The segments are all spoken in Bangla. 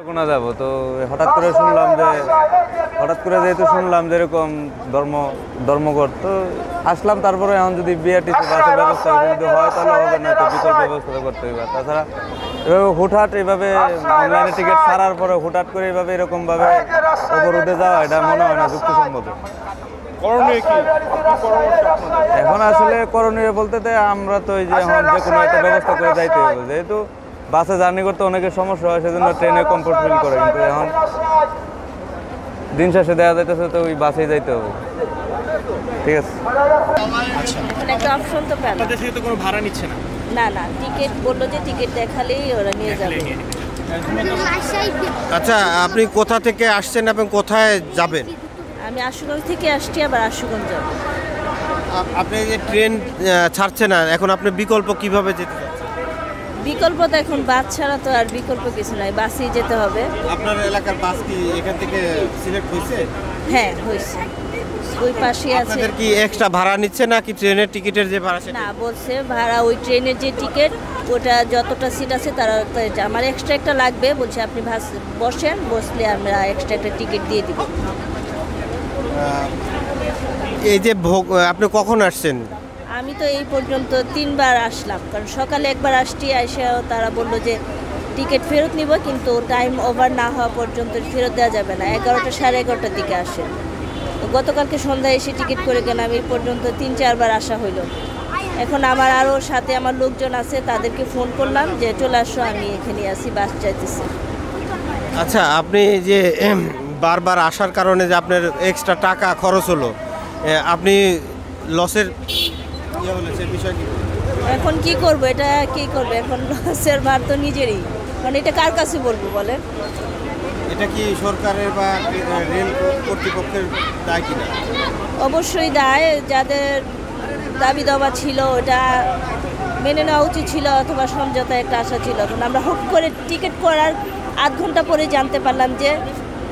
কোনা যাব তো হঠাৎ করে যেহেতু শুনলাম যে এরকম ধর্মঘট তো আসলাম। তারপরে এখন যদি বিআরটিসি বাসের ব্যবস্থা যদি হয় তাহলে হবে, না তো বিকল্প ব্যবস্থা করতে হবে। তাছাড়া এভাবে হুটহাট এইভাবে অনলাইনে টিকিট ছাড়ার পরে হুটহাট করে এইভাবে এরকমভাবে অবরোধে যাওয়া এটা মনে হয় না যুক্তিসম্মত। এখন আসলে করণীয় বলতে আমরা তো এই যে এখন যে কোনো একটা ব্যবস্থা করে যাইতে হবে, যেহেতু বাসে জার্নি করতে অনেকের সমস্যা হয়, সেজন্য ট্রেনে কমফোর্ট ফিল করে। কিন্তু এখন দিন শেষে দেখা যাইতেছে তো ওই বাসেই যাইতে হবে। ঠিক আছে, একটা অপশন তো পেলাম। আপনাদের থেকে তো কোনো ভাড়া নিচ্ছে না? না, টিকিট বললো যে টিকিট দেখালেই ওরা নিয়ে যাবে। আচ্ছা, আপনি কোথা থেকে আসছেন এবং কোথায় যাবেন? আমি আশুগঞ্জ থেকে আসছি, আবার আশুগঞ্জ যাব। আপনি যে ট্রেন ছাড়ছে না, এখন আপনি বিকল্প কিভাবে যেতে চাচ্ছেন? বিকল্প তো এখন বাস ছাড়া তো আর বিকল্প কিছু নাই, বাসেই যেতে হবে। আপনার এলাকার বাস কি এখান থেকে সিলেক্ট হয়েছে? হ্যাঁ, হয়েছে, ওই পাশেই আছে। আপনাদের কি এক্সট্রা ভাড়া নিচ্ছে নাকি ট্রেনের টিকিটের যে ভাড়া সেটা? না, বলছে ভাড়া ওই ট্রেনের যে টিকিট ওটা যতটা সিট আছে তারা আমার এক্সট্রা একটা লাগবে। বলছে আপনি বসেন, বসলে আমরা এক্সট্রা একটা টিকিট দিয়ে দিব। এই যে আপনি কখন আসছেন? আমি তো এই পর্যন্ত 3 বার আসলাম, কারণ সকালে একবার আসছি, এসেও তারা বললো যে টিকিট ফেরত নিব, কিন্তু টাইম ওভার না হওয়া পর্যন্ত ফেরত দেওয়া যাবে না। 11টা সাড়ে 11টার দিকে আসে। তো গতকালকে সন্ধ্যায় এসে টিকিট করে গেলাম, এই পর্যন্ত 3-4 বার আসা হইলো। এখন আমার আরও সাথে আমার লোকজন আছে, তাদেরকে ফোন করলাম যে চলে আসো, আমি এখানে আছি, বাস চাইতেছি। আচ্ছা, আপনি যে বারবার আসার কারণে যে আপনার এক্সট্রা টাকা খরচ হলো, আপনি লসের বিষয় কি? এখন কি করব, এটা কি করবে, এখন লসের ভার তো নিজেরই, মানে এটা কার কাছে বলবো বলেন? এটা কি সরকারের বা রেল কর্তৃপক্ষের দায় কিনা? অবশ্যই দায়, যাদের দাবি দাবা ছিল ওটা মেনে নেওয়া উচিত ছিল, অথবা সমঝোতা একটা আশা ছিল। এখন আমরা হুট করে টিকিট করার আধ ঘন্টা পরে জানতে পারলাম যে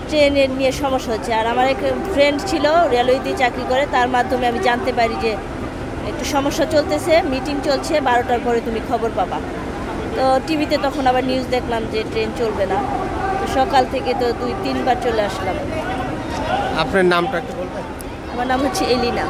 ট্রেনের নিয়ে সমস্যা হচ্ছে। আর আমার এক ফ্রেন্ড ছিল রেলওয়েতে চাকরি করে, তার মাধ্যমে আমি জানতে পারি যে একটু সমস্যা চলতেছে, মিটিং চলছে, 12টার পরে তুমি খবর পাবা। তো টিভিতে তখন আবার নিউজ দেখলাম যে ট্রেন চলবে না। তো সকাল থেকে তো 2-3 বার চলে আসলাম। আপনার নামটা একটু বলবেন? আমার নাম হচ্ছে এলিনা।